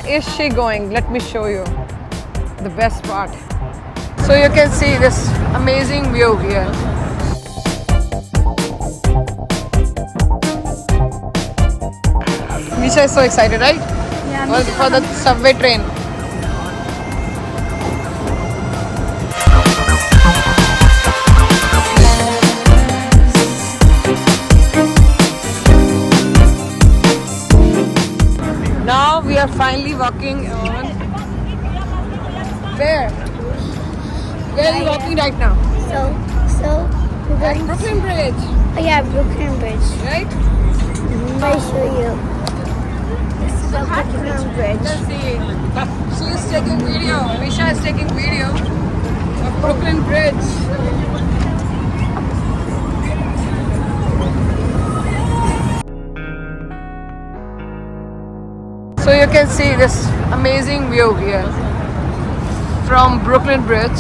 is she going? Let me show you the best part. So you can see this amazing view here. Nisha is so excited, right? Yeah, For the subway train. Now we are finally walking on. Where? Where are you walking right now? So we're At going Brooklyn Bridge, Oh yeah, Brooklyn Bridge. right? Let me show you. This is the Brooklyn Bridge. Let's see. She is taking video. Nisha is taking video of Brooklyn Bridge. So you can see this amazing view here from Brooklyn Bridge,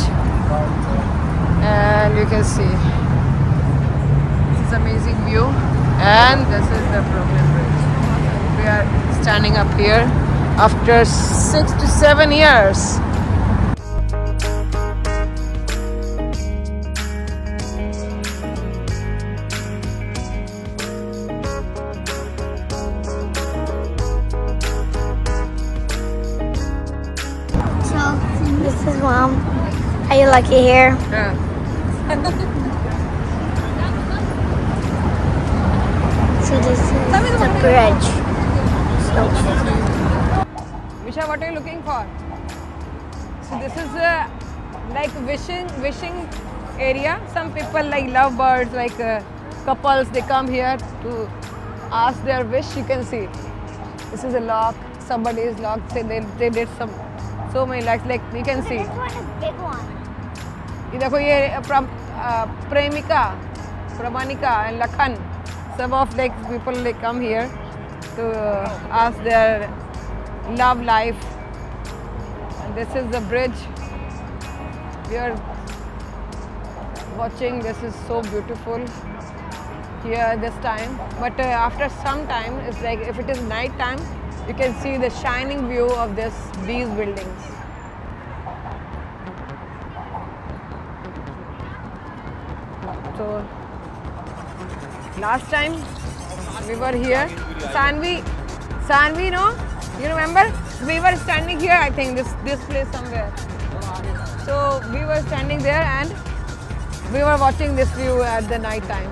and you can see this amazing view, and this is the Brooklyn Bridge. We are standing up here after 6 to 7 years. So this is Mom. Are you lucky here? Yeah. So this is the bridge. So Visha, what are you looking for? So this is like wishing area. Some people like love birds, like couples, they come here to ask their wish. You can see this is a lock. Somebody is locked. Say they did so many likes. Like you can see. this one is big one. ये देखो ये प्रेमिका, प्रमाणिका and Lakhan. Some of like people they come here to ask their love life. And this is the bridge we are watching. This is so beautiful here this time. But after some time, it's like if it is night time, you can see the shining view of these buildings. So last time we were here, Sanvi, no? You remember? We were standing here, I think, this place somewhere. So we were standing there and we were watching this view at the night time.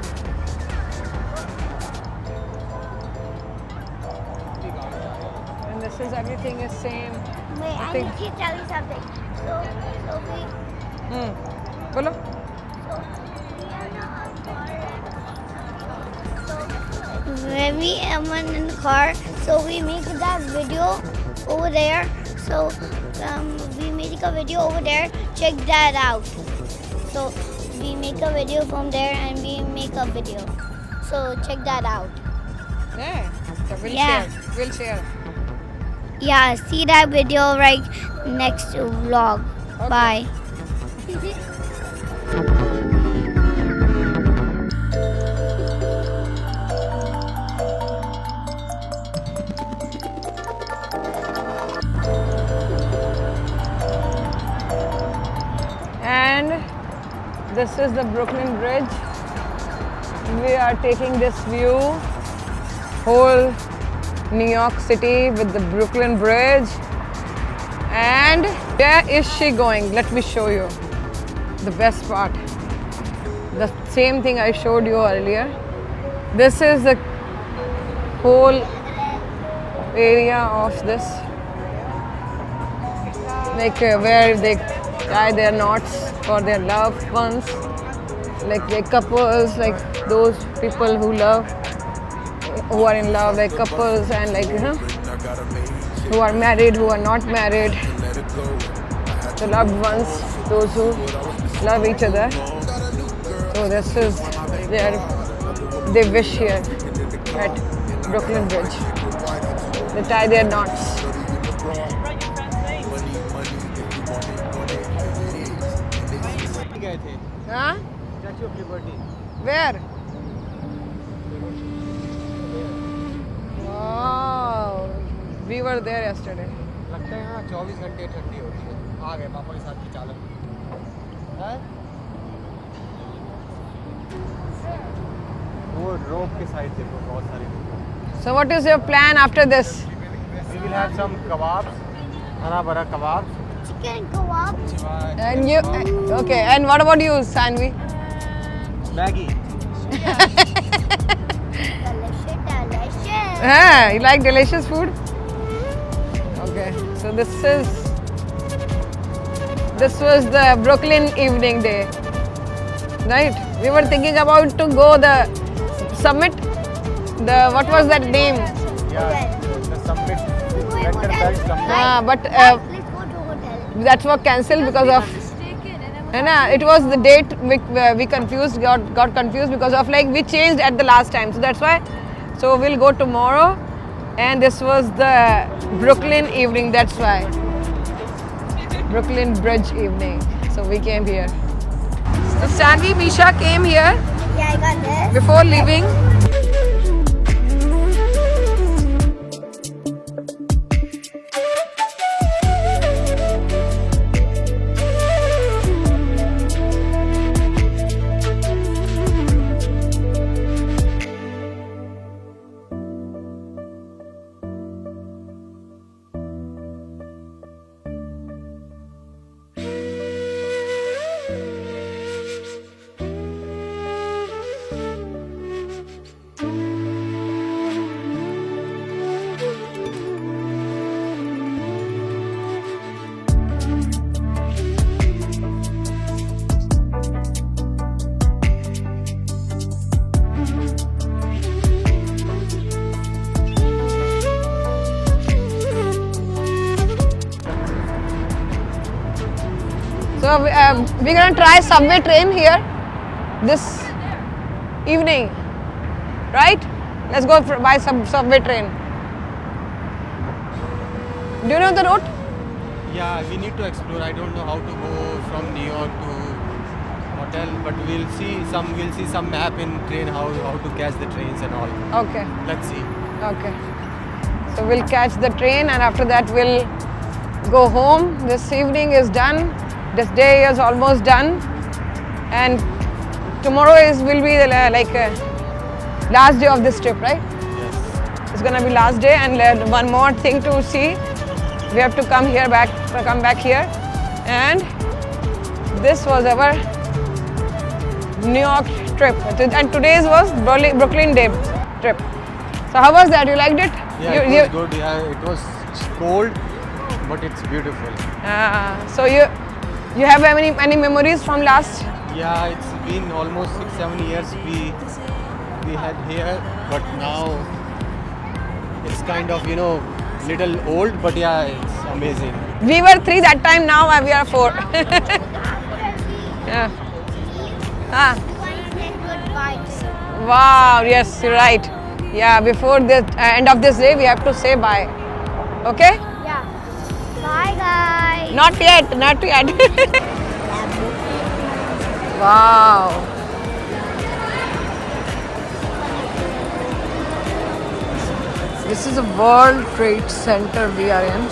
And this is everything is same. Wait, I think- need to tell you something. So Bolo? when we went in the car, so we make that video over there. So we make a video over there. Check that out. So we make a video from there and we make a video. So check that out. Yeah. So we'll Yeah. share. We'll share. Yeah, see that video right next vlog. Okay. Bye. And this is the Brooklyn Bridge. We are taking this view, whole New York City with the Brooklyn Bridge. And where is she going? Let me show you the best part. The same thing I showed you earlier. This is the whole area of this, like where they tie their knots for their loved ones, like the couples, like those people who love, who are in love, like couples, and like who are married, who are not married, the loved ones, those who love each other. So this is they wish here at Brooklyn Bridge. They tie their knots. गए थे Huh? Statue of liberty Where? Wow. We were there yesterday. लगता है यहाँ 24 घंटे ठंडी होती है। आ गए पापा के साथ की चालक है। वो रोप के साइड देखो बहुत सारी। So what is your plan after this? We will have some kebabs, hara bhara kebabs. Chicken kebab. And you, okay, and what about you, Sanvi? Maggie. Delicious. Ah, you like delicious food? Okay, so this was the Brooklyn evening day, right? We were thinking about to go the summit. What was that name? Yeah, the summit. Vanderbilt summit. But Let's go to hotel. that was cancelled because of. It was the date we confused, got confused because of like we changed at the last time, so that's why. So we'll go tomorrow, and this was the Brooklyn evening. That's why Brooklyn Bridge evening. So we came here. So Stanley, Misha came here Yeah, I got this. before leaving. So we're gonna try subway train here this evening, right? Let's go by subway train. Do you know the route? Yeah, we need to explore. I don't know how to go from New York to hotel, but we'll see some map in train how to catch the trains and all. Okay, Let's see. okay. So we'll catch the train, and after that we'll go home. This evening is done. This day is almost done, and tomorrow will be the, last day of this trip, right? Yes. It's gonna be last day, and one more thing to see. We have to come back here, and this was our New York trip, and today's was Brooklyn day trip. So how was that? You liked it? Yeah, it was good. Yeah, it was cold, but it's beautiful. So you have any memories from last? Yeah, it's been almost 6-7 years we had here, but now it's kind of little old, but yeah, it's amazing. We were 3 that time. Now we are 4. Yeah. Ah. Good vibes. Wow. Yes, you're right. Yeah. Before the end of this day, we have to say bye. Okay? Yeah. Bye, guys. Not yet. Not yet. Wow. This is a World Trade Center we are in,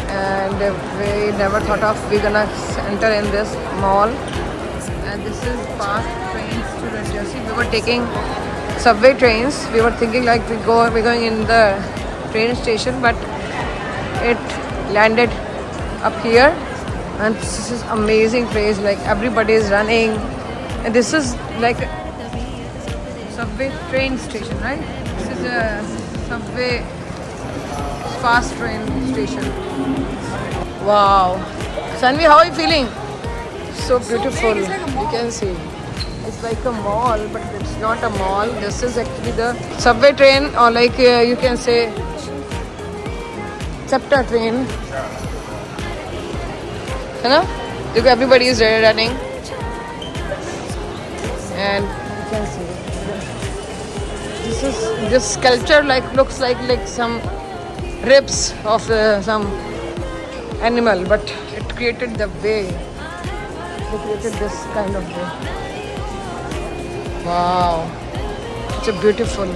and we never thought of we're gonna enter in this mall. And this is fast trains to New Jersey. We were taking subway trains. We were thinking like we're going in the train station, but it landed up here. And this is amazing place. Like everybody is running, and this is like a subway train station, right? This is a subway fast train station. Wow. Sanvi, how are you feeling? So beautiful. You can see. It's like a mall, but it's not a mall. This is actually the subway train, or like you can say SEPTA train. You know? Look, everybody is running. And you can see this sculpture looks like some ribs of some animal, but it created the way. They created this kind of way. Wow, it's a beautiful.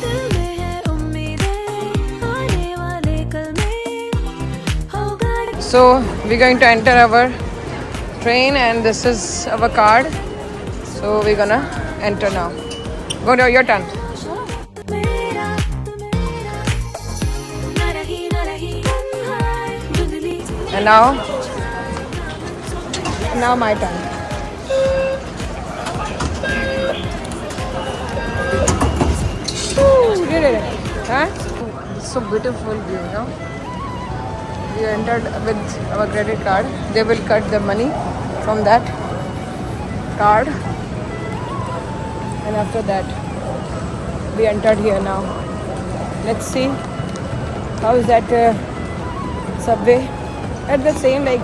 दिल में है उम्मीदें, So we're going to enter our train, and this is our card. So we're gonna enter now. Go to your turn. And now my turn. Ooh, did it? Huh? It's so beautiful view, you know. We entered with our credit card. They will cut the money from that card, and after that we entered here now. Let's see how is that subway. At the same like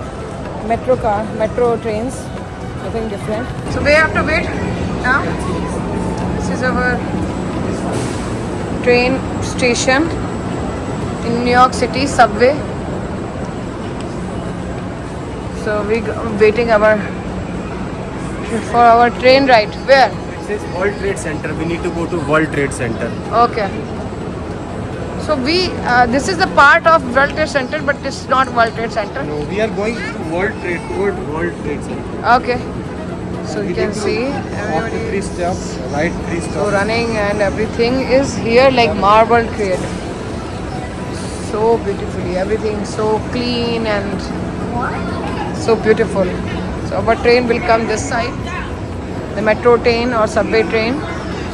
metro trains, nothing different. So we have to wait now. This is our train station in New York City subway. So we waiting for our train ride. Where? It says World Trade Center. We need to go to World Trade Center. Okay. So this is the part of World Trade Center, but it's not World Trade Center. No, we are going to toward World Trade Center. Okay. So you can see After 3 steps, right 3 steps. so running, and everything is here like marble created. So beautifully, everything so clean and so beautiful. So our train will come this side, the metro train or subway train.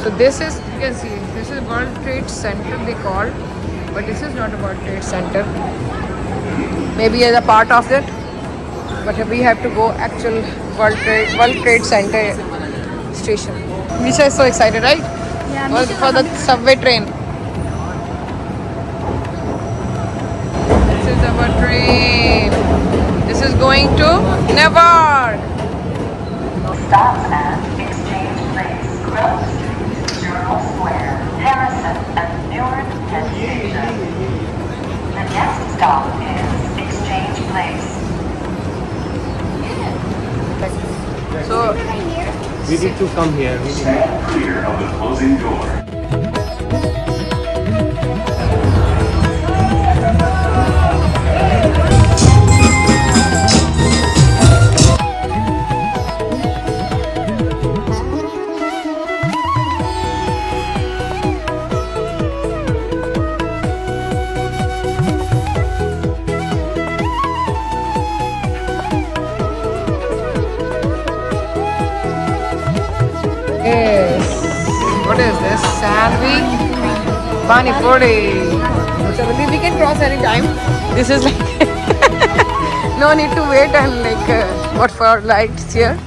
So this is, you can see, this is World Trade Center they call, but this is not a World Trade Center. Maybe as a part of it, but we have to go actual World Trade Center station. Misha is so excited, right? Yeah, For the subway train. This is our train. This is going to Newark. Stop at Exchange Place, Grove Street, Journal Square, Harrison, and Newark Penn Station. The next stop is Exchange Place. So We need to come here. Clear of the closing door. yes. What is this? Sandwich Pani Puri. So we can cross any time. This is like no need to wait and like what for lights here.